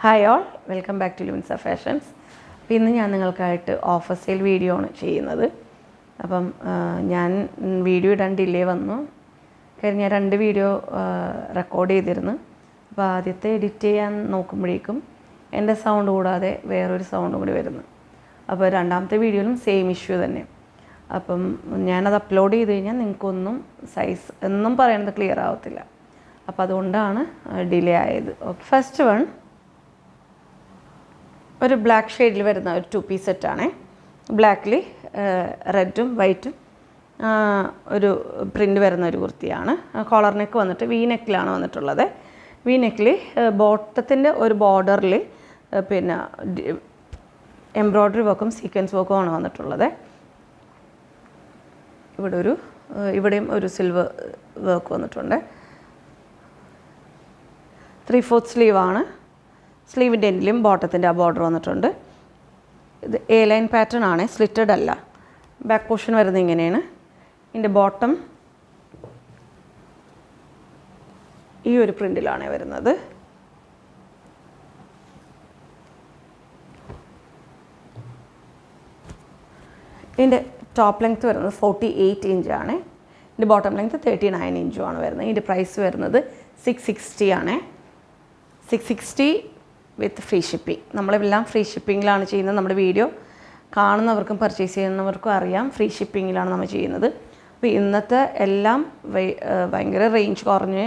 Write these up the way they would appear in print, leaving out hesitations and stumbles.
Hi all, welcome back to ലുവിൻസ fashions. അപ്പോൾ ഇന്ന് ഞാൻ നിങ്ങൾക്കായിട്ട് ഓഫർ സെയിൽ വീഡിയോ ആണ് ചെയ്യുന്നത്. അപ്പം ഞാൻ വീഡിയോ ഇടാൻ ഡിലേ വന്നു. കാര്യം ഞാൻ 2 വീഡിയോ റെക്കോർഡ് ചെയ്തിരുന്നു. അപ്പോൾ ആദ്യത്തെ എഡിറ്റ് ചെയ്യാൻ നോക്കുമ്പോഴേക്കും എൻ്റെ സൗണ്ട് കൂടാതെ വേറൊരു സൗണ്ടും കൂടി വരുന്നു. അപ്പോൾ രണ്ടാമത്തെ വീഡിയോയിലും സെയിം ഇഷ്യൂ തന്നെ. അപ്പം ഞാനത് അപ്ലോഡ് ചെയ്ത് കഴിഞ്ഞാൽ നിങ്ങൾക്കൊന്നും സൈസ് എന്നും പറയുന്നത് ക്ലിയർ ആവത്തില്ല. അപ്പോൾ അതുകൊണ്ടാണ് ഡിലേ ആയത്. ഓക്കെ, ഫസ്റ്റ് വൺ ഒരു ബ്ലാക്ക് ഷെയ്ഡിൽ വരുന്ന ഒരു 2 പീസ് സെറ്റാണ്. ബ്ലാക്കിൽ റെഡും വൈറ്റും ഒരു പ്രിൻ്റ് വരുന്ന ഒരു കുർത്തിയാണ്. കോളർ നെക്ക് വന്നിട്ട് വി നെക്കിലാണ് വന്നിട്ടുള്ളത്. വി നെക്കിൽ ബോട്ടത്തിൻ്റെ ഒരു ബോർഡറിൽ പിന്നെ എംബ്രോയ്ഡറി വർക്കും സീക്വൻസ് വർക്കും ആണ് വന്നിട്ടുള്ളത്. ഇവിടെയും ഒരു സിൽവർ വർക്ക് വന്നിട്ടുണ്ട്. 3/4 സ്ലീവാണ്. സ്ലീവിൻ്റെ എൻഡിലും ബോട്ടത്തിൻ്റെ ആ ബോർഡർ വന്നിട്ടുണ്ട്. ഇത് എ ലൈൻ പാറ്റേൺ ആണ്, സ്ലിറ്റഡ് അല്ല. ബാക്ക് പോർഷൻ വരുന്നത് ഇങ്ങനെയാണ്. ഇതിൻ്റെ ബോട്ടം ഈ ഒരു പ്രിൻ്റിലാണ് വരുന്നത്. ഇതിൻ്റെ ടോപ്പ് ലെങ്ത്ത് വരുന്നത് 48 ഇഞ്ചാണ്. ഇതിൻ്റെ ബോട്ടം ലെങ്ത്ത് 39 ഇഞ്ചുമാണ് വരുന്നത്. ഇതിൻ്റെ പ്രൈസ് വരുന്നത് 660 ആണ്. 660 വിത്ത് ഫ്രീ ഷിപ്പിംഗ്. നമ്മളെല്ലാം ഫ്രീ ഷിപ്പിങ്ങിലാണ് ചെയ്യുന്നത്. നമ്മുടെ വീഡിയോ കാണുന്നവർക്കും പർച്ചേസ് ചെയ്യുന്നവർക്കും അറിയാം, ഫ്രീ ഷിപ്പിങ്ങിലാണ് നമ്മൾ ചെയ്യുന്നത്. അപ്പോൾ ഇന്നത്തെ എല്ലാം ഭയങ്കര റേഞ്ച് കുറഞ്ഞ്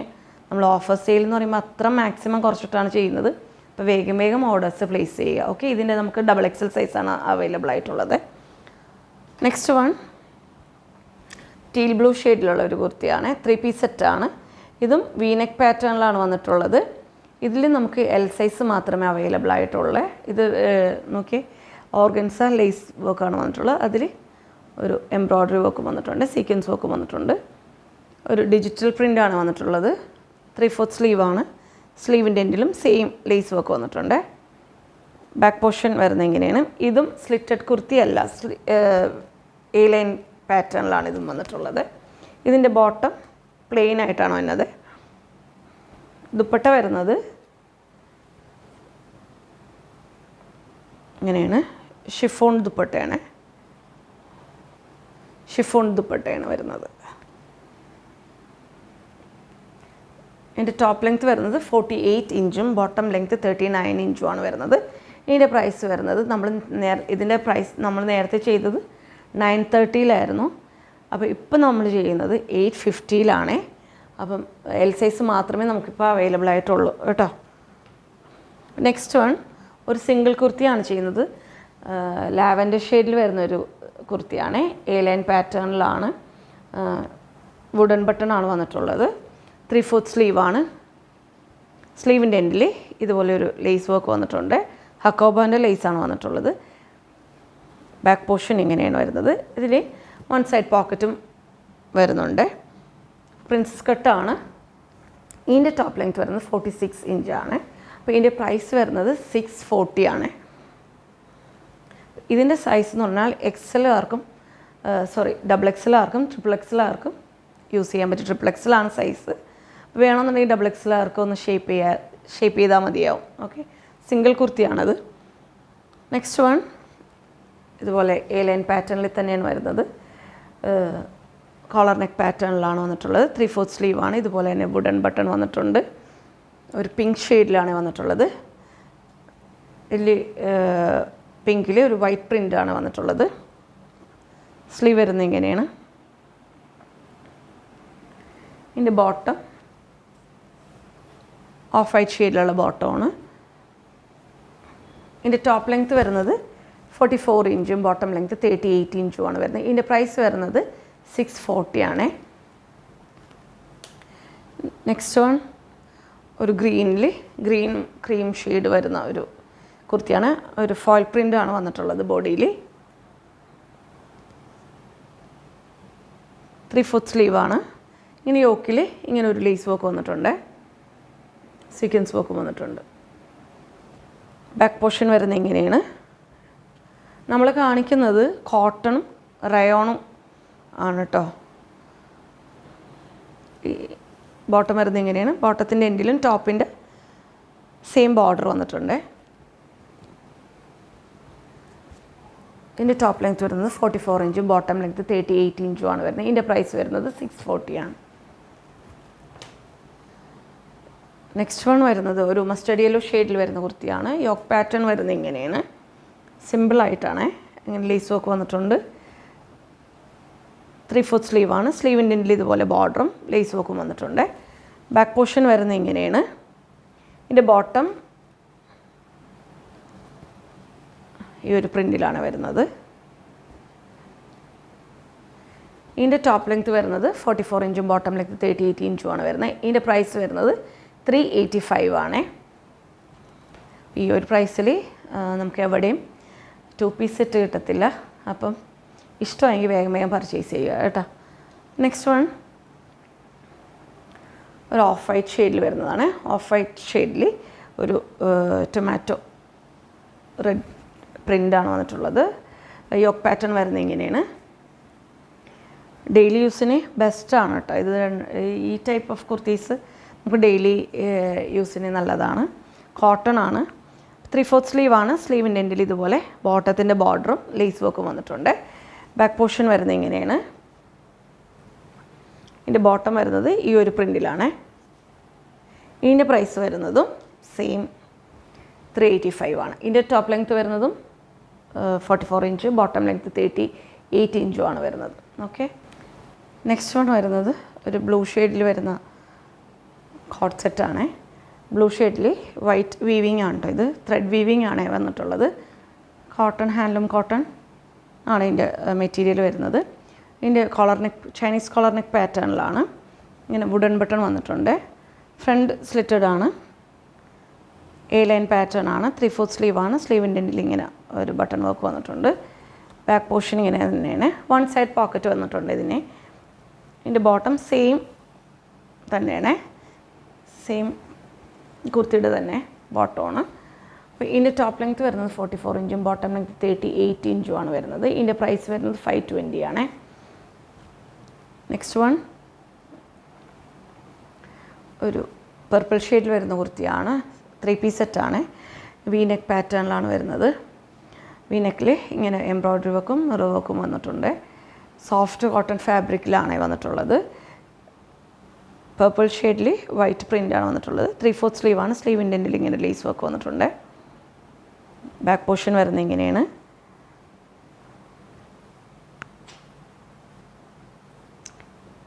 നമ്മൾ ഓഫർ സെയിൽ എന്ന് പറയുമ്പോൾ അത്ര മാക്സിമം കുറച്ചിട്ടാണ് ചെയ്യുന്നത്. അപ്പോൾ വേഗം ഓർഡേഴ്സ് പ്ലേസ് ചെയ്യുക. ഓക്കെ, ഇതിൻ്റെ നമുക്ക് XXL സൈസാണ് അവൈലബിൾ ആയിട്ടുള്ളത്. നെക്സ്റ്റ് വൺ ടീൽ ബ്ലൂ ഷെയ്ഡിലുള്ള ഒരു കുർത്തിയാണ്. 3 പീസ് സെറ്റാണ്. ഇതും വീനെക്ക് പാറ്റേണിലാണ് വന്നിട്ടുള്ളത്. ഇതിൽ നമുക്ക് എൽ സൈസ് മാത്രമേ അവൈലബിൾ ആയിട്ടുള്ളൂ. ഇത് നോക്കി ഓർഗൻസ ലേസ് വർക്കാണ് വന്നിട്ടുള്ളത്. അതിൽ ഒരു എംബ്രോയ്ഡറി വർക്കും വന്നിട്ടുണ്ട്, സീക്വൻസ് വർക്കും വന്നിട്ടുണ്ട്. ഒരു ഡിജിറ്റൽ പ്രിൻ്റാണ് വന്നിട്ടുള്ളത്. 3/4 സ്ലീവാണ്. സ്ലീവിൻ്റെ എൻഡിലും സെയിം ലേസ് വർക്ക് വന്നിട്ടുണ്ട്. ബാക്ക് പോർഷൻ വരുന്നത് ഇങ്ങനെയാണ്. ഇതും സ്ലിറ്റഡ് കുർത്തിയല്ല, എ ലൈൻ പാറ്റേണിലാണ് ഇതും വന്നിട്ടുള്ളത്. ഇതിൻ്റെ ബോട്ടം പ്ലെയിൻ ആയിട്ടാണ് വന്നത്. ദുപ്പട്ട വരുന്നത് ഇങ്ങനെയാണ്. ഷിഫോൺ ദുപ്പട്ടയാണ് വരുന്നത്. ഇതിൻ്റെ ടോപ്പ് ലെങ്ത്ത് വരുന്നത് 48 ഇഞ്ചും ബോട്ടം ലെങ്ത്ത് 39 ഇഞ്ചുമാണ് വരുന്നത്. ഇതിൻ്റെ പ്രൈസ് വരുന്നത് ഇതിൻ്റെ പ്രൈസ് നമ്മൾ നേരത്തെ ചെയ്തത് 930 അപ്പോൾ ഇപ്പം നമ്മൾ ചെയ്യുന്നത് 850 അപ്പം എൽ സൈസ് മാത്രമേ നമുക്കിപ്പോൾ അവൈലബിൾ ആയിട്ടുള്ളൂ കേട്ടോ. നെക്സ്റ്റ് വൺ ഒരു സിംഗിൾ കുർത്തിയാണ് ചെയ്യുന്നത്. ലാവൻഡർ ഷെയ്ഡിൽ വരുന്നൊരു കുർത്തിയാണ്. എ ലൈൻ പാറ്റേണിലാണ്. വുഡൻ ബട്ടൺ ആണ് വന്നിട്ടുള്ളത്. 3/4 സ്ലീവാണ്. സ്ലീവിൻ്റെ എൻഡിൽ ഇതുപോലെ ഒരു ലേസ് വർക്ക് വന്നിട്ടുണ്ട്. ഹക്കോബാൻ്റെ ലേസാണ് വന്നിട്ടുള്ളത്. ബാക്ക് പോർഷൻ ഇങ്ങനെയാണ് വരുന്നത്. ഇതിൽ 1 സൈഡ് പോക്കറ്റും വരുന്നുണ്ട്. പ്രിൻസസ് കട്ടാണ്. ഇതിൻ്റെ ടോപ്പ് ലെങ്ത്ത് വരുന്നത് 46 ഇഞ്ചാണ്. അപ്പോൾ ഇതിൻ്റെ പ്രൈസ് വരുന്നത് 640 ആണ്. ഇതിൻ്റെ സൈസ് എന്ന് പറഞ്ഞാൽ XXL ആർക്കും XXL ആർക്കും യൂസ് ചെയ്യാൻ പറ്റും. XXL ആണ് സൈസ്. വേണമെന്നുണ്ടെങ്കിൽ XXL ആർക്കും ഒന്ന് ഷേപ്പ് ചെയ്താൽ മതിയാവും. ഓക്കെ, സിംഗിൾ കുർത്തിയാണത്. നെക്സ്റ്റ് വൺ ഇതുപോലെ എ ലൈൻ പാറ്റേണിൽ തന്നെയാണ് വരുന്നത്. കോളർ നെക്ക് പാറ്റേണിലാണ് വന്നിട്ടുള്ളത്. 3/4 സ്ലീവാണ്. ഇതുപോലെ തന്നെ വുഡൻ ബട്ടൺ വന്നിട്ടുണ്ട്. ഒരു പിങ്ക് ഷെയ്ഡിലാണ് വന്നിട്ടുള്ളത്. ഇതിൽ പിങ്കിൽ ഒരു വൈറ്റ് പ്രിൻ്റാണ് വന്നിട്ടുള്ളത്. സ്ലീവ് വരുന്നത് ഇങ്ങനെയാണ്. ഇതിൻ്റെ ബോട്ടം ഓഫ് വൈറ്റ് ഷെയ്ഡിലുള്ള ബോട്ടമാണ്. ഇതിൻ്റെ ടോപ്പ് ലെങ്ത്ത് വരുന്നത് 44 ഇഞ്ചും ബോട്ടം ലെങ്ത്ത് 38 ഇഞ്ചുമാണ് വരുന്നത്. ഇതിൻ്റെ പ്രൈസ് വരുന്നത് 640 ആണ്. നെക്സ്റ്റ് വൺ ഒരു ഗ്രീൻ ക്രീം ഷെയ്ഡ് വരുന്ന ഒരു കുർത്തിയാണ്. ഒരു ഫോയിൽ പ്രിൻ്റാണ് വന്നിട്ടുള്ളത് ബോഡിയിൽ. 3/4 സ്ലീവാണ്. ഇങ്ങനെ യോക്കിൽ ഇങ്ങനെ ഒരു ലേസ് വർക്ക് വന്നിട്ടുണ്ട്. സീക്വൻസ് വർക്ക് വന്നിട്ടുണ്ട്. ബാക്ക് പോർഷൻ വരുന്നത് ഇങ്ങനെയാണ്. നമ്മൾ കാണിക്കുന്നത് കോട്ടണും റയോണും ആണ് കേട്ടോ. ബോട്ടം വരുന്നത് ഇങ്ങനെയാണ്. ബോട്ടത്തിൻ്റെ എൻഡിലും ടോപ്പിൻ്റെ സെയിം ബോർഡർ വന്നിട്ടുണ്ട്. ഇതിൻ്റെ ടോപ്പ് ലെങ്ത് വരുന്നത് 44 ഇഞ്ചും ബോട്ടം ലെങ്ത് 38 ഇഞ്ചും ആണ് വരുന്നത്. ഇതിൻ്റെ പ്രൈസ് വരുന്നത് 640 ആണ്. നെക്സ്റ്റ് വൺ വരുന്നത് ഒരു മസ്റ്റർഡ് യെല്ലോ ഷെയ്ഡിൽ വരുന്ന കുർത്തിയാണ്. യോക്ക് പാറ്റേൺ വരുന്നത് ഇങ്ങനെയാണ്, സിമ്പിളായിട്ടാണ്. ഇങ്ങനെ ലേസ് വർക്ക് വന്നിട്ടുണ്ട്. 3/4 സ്ലീവാണ്. സ്ലീവിൻ്റെ എൻഡിൽ ഇതുപോലെ ബോർഡറും ലേസ് വർക്കും വന്നിട്ടുണ്ട്. ബാക്ക് പോർഷൻ വരുന്നത് ഇങ്ങനെയാണ്. ഇതിൻ്റെ ബോട്ടം ഈ ഒരു പ്രിൻറ്റിലാണ് വരുന്നത്. ഇതിൻ്റെ ടോപ്പ് ലെങ്ത് വരുന്നത് 44 ഇഞ്ചും ബോട്ടം ലെങ്ത് 38 ഇഞ്ചും ആണ് വരുന്നത്. ഇതിൻ്റെ പ്രൈസ് വരുന്നത് 385 ആണ്. ഈ ഒരു പ്രൈസിൽ നമുക്ക് എവിടെയും 2 പീസ് സെറ്റ് കിട്ടത്തില്ല. അപ്പം ഇഷ്ടമായെങ്കിൽ വേഗം വേഗം പർച്ചേസ് ചെയ്യുക കേട്ടോ. നെക്സ്റ്റ് വൺ ഒരു ഓഫ് വൈറ്റ് ഷെയ്ഡിൽ വരുന്നതാണ്. ഓഫ് വൈറ്റ് ഷെയ്ഡിൽ ഒരു ടൊമാറ്റോ റെഡ് പ്രിൻ്റാണ് വന്നിട്ടുള്ളത്. യോക്ക് പാറ്റേൺ വരുന്നത് ഇങ്ങനെയാണ്. ഡെയിലി യൂസിന് ബെസ്റ്റാണ് കേട്ടോ ഇത്. ഈ ടൈപ്പ് ഓഫ് കുർത്തീസ് നമുക്ക് ഡെയിലി യൂസിന് നല്ലതാണ്. കോട്ടൺ ആണ്. 3/4 സ്ലീവാണ്. സ്ലീവിൻ്റെ എൻഡിൽ ഇതുപോലെ ബോട്ടത്തിൻ്റെ ബോർഡറും ലേസ് വർക്കും വന്നിട്ടുണ്ട്. ബാക്ക് പോർഷൻ വരുന്നത് ഇങ്ങനെയാണ്. ഇതിൻ്റെ ബോട്ടം വരുന്നത് ഈ ഒരു പ്രിൻറ്റിലാണ്. ഇതിൻ്റെ പ്രൈസ് വരുന്നതും സെയിം 385 ആണ്. ഇതിൻ്റെ ടോപ്പ് ലെങ്ത്ത് വരുന്നതും 44 ഇഞ്ച്, ബോട്ടം ലെങ്ത്ത് 38 ഇഞ്ചും ആണ് വരുന്നത്. ഓക്കെ, നെക്സ്റ്റ് വൺ വരുന്നത് ഒരു ബ്ലൂ ഷെയ്ഡിൽ വരുന്ന കോട്ട് സെറ്റാണ്. ബ്ലൂ ഷെയ്ഡിൽ വൈറ്റ് വീവിങ് ആണ് കേട്ടോ. ഇത് ത്രെഡ് വീവിങ് ആണ് വന്നിട്ടുള്ളത്. കോട്ടൺ, ഹാൻഡ്ലൂം കോട്ടൺ ആണ് ഇതിൻ്റെ മെറ്റീരിയൽ വരുന്നത്. ഇതിൻ്റെ collar neck Chinese collar neck പാറ്റേണിലാണ്. ഇങ്ങനെ വുഡൻ ബട്ടൺ വന്നിട്ടുണ്ട്. ഫ്രണ്ട് സ്ലിറ്റഡ് ആണ്. എ ലൈൻ പാറ്റേൺ ആണ്. 3/4 സ്ലീവാണ്. സ്ലീവിൻ്റെ എൻഡിൽ ഇങ്ങനെ ഒരു ബട്ടൺ വർക്ക് വന്നിട്ടുണ്ട്. ബാക്ക് പോർഷൻ ഇങ്ങനെ തന്നെയാണ്. 1 സൈഡ് പോക്കറ്റ് വന്നിട്ടുണ്ട് ഇതിന്. ഇതിൻ്റെ ബോട്ടം സെയിം തന്നെയാണ്. സെയിം കുർത്തിയുടെ തന്നെ ബോട്ടമാണ്. അപ്പോൾ ഇതിൻ്റെ ടോപ്പ് ലെങ്ത്ത് വരുന്നത് 44 ഇഞ്ചും ബോട്ടം ലെങ്ത്ത് 38 ഇഞ്ചും ആണ് വരുന്നത്. ഇതിൻ്റെ പ്രൈസ് വരുന്നത് 520 ആണ്. നെക്സ്റ്റ് വൺ ഒരു പർപ്പിൾ ഷെയ്ഡിൽ വരുന്ന കുർത്തിയാണ്. 3 പീസ് സെറ്റാണ്. വി നെക്ക് പാറ്റേണിലാണ് വരുന്നത്. വി നെക്കിൽ ഇങ്ങനെ എംബ്രോയ്ഡറി വർക്കും മിറർ വർക്കും വന്നിട്ടുണ്ട്. സോഫ്റ്റ് കോട്ടൺ ഫാബ്രിക്കിലാണ് വന്നിട്ടുള്ളത്. പർപ്പിൾ ഷെയ്ഡിൽ വൈറ്റ് പ്രിൻ്റാണ് വന്നിട്ടുള്ളത്. 3/4 സ്ലീവാണ്. സ്ലീവിൻ്റെ എൻഡിൽ ഇങ്ങനെ ലേസ് വർക്ക് വന്നിട്ടുണ്ട്. ബാക്ക് പോർഷൻ വരുന്നത് ഇങ്ങനെയാണ്.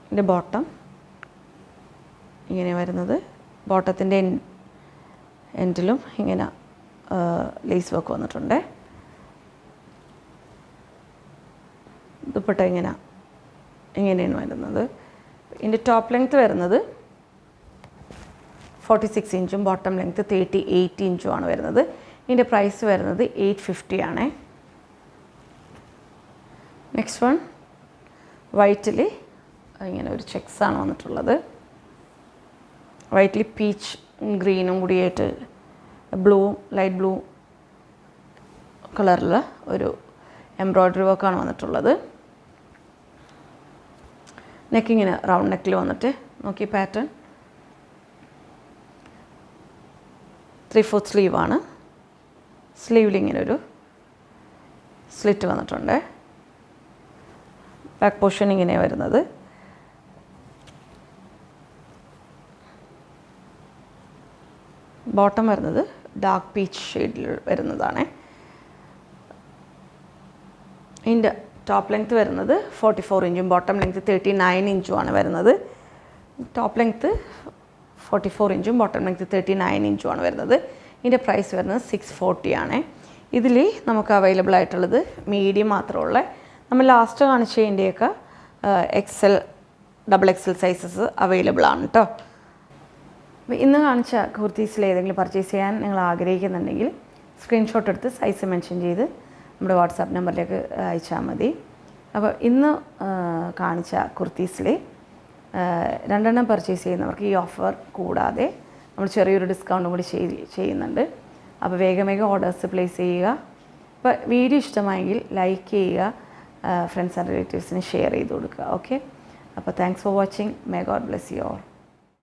ഇതിൻ്റെ ബോട്ടം ഇങ്ങനെ വരുന്നത്. ബോട്ടത്തിൻ്റെ എൻഡിലും ഇങ്ങനെ ലേസ് വർക്ക് വന്നിട്ടുണ്ട്. ദുപ്പട്ട ഇങ്ങനെയാണ് വരുന്നത്. ഇതിൻ്റെ ടോപ്പ് ലെങ്ത്ത് വരുന്നത് 46 ഇഞ്ചും ബോട്ടം ലെങ്ത്ത് 38 ഇഞ്ചും ആണ് വരുന്നത്. ഇതിൻ്റെ പ്രൈസ് വരുന്നത് 850 ആണ്. നെക്സ്റ്റ് വൺ വൈറ്റിൽ ഇങ്ങനെ ഒരു ചെക്സാണ് വന്നിട്ടുള്ളത്. വൈറ്റിൽ പീച്ച് ഗ്രീനും കൂടിയായിട്ട് ബ്ലൂവും ലൈറ്റ് ബ്ലൂ കളറിൽ ഒരു എംബ്രോയ്ഡറി വർക്കാണ് വന്നിട്ടുള്ളത്. നെക്കിങ്ങനെ റൗണ്ട് നെക്കിൽ വന്നിട്ട് നോക്കി പാറ്റേൺ. 3/4 സ്ലീവാണ്. സ്ലീവിൽ ഇങ്ങനെ ഒരു സ്ലിറ്റ് വന്നിട്ടുണ്ട്. ബാക്ക് പോർഷൻ ഇങ്ങനെ വരുന്നത്. ബോട്ടം വരുന്നത് ഡാർക്ക് പീച്ച് ഷെയ്ഡിൽ വരുന്നതാണ്. ഇതിൻ്റെ ടോപ്പ് ലെങ്ത്ത് വരുന്നത് 44 ഇഞ്ചും ബോട്ടം ലെങ്ത്ത് 39 ഇഞ്ചും ആണ് വരുന്നത്. ടോപ്പ് ലെങ്ത്ത് 44 ഇഞ്ചും ബോട്ടം ലെങ്ത്ത് 39 ഇഞ്ചും ആണ് വരുന്നത്. ഇതിൻ്റെ പ്രൈസ് വരുന്നത് 640 ആണ്. ഇതിൽ നമുക്ക് അവൈലബിൾ ആയിട്ടുള്ളത് മീഡിയം മാത്രമുള്ള, നമ്മൾ ലാസ്റ്റ് കാണിച്ചതിൻ്റെയൊക്കെ XL, XXL സൈസസ് അവൈലബിൾ ആണ് കേട്ടോ. അപ്പോൾ ഇന്ന് കാണിച്ച കുർത്തീസിൽ ഏതെങ്കിലും പർച്ചേസ് ചെയ്യാൻ നിങ്ങൾ ആഗ്രഹിക്കുന്നുണ്ടെങ്കിൽ സ്ക്രീൻഷോട്ട് എടുത്ത് സൈസ് മെൻഷൻ ചെയ്ത് നമ്മുടെ വാട്സാപ്പ് നമ്പറിലേക്ക് അയച്ചാൽ മതി. അപ്പോൾ ഇന്ന് കാണിച്ച കുർത്തീസിൽ 2 പർച്ചേസ് ചെയ്യുന്നവർക്ക് ഈ ഓഫർ കൂടാതെ നമ്മൾ ചെറിയൊരു ഡിസ്കൗണ്ടും കൂടി ചെയ്യുന്നുണ്ട്. അപ്പോൾ വേഗം ഓർഡേഴ്സ് പ്ലേസ് ചെയ്യുക. അപ്പോൾ വീഡിയോ ഇഷ്ടമായെങ്കിൽ ലൈക്ക് ചെയ്യുക, ഫ്രണ്ട്സ് ആൻഡ് റിലേറ്റീവ്സിന് ഷെയർ ചെയ്ത് കൊടുക്കുക. ഓക്കെ, അപ്പോൾ thanks for watching. May God bless you all.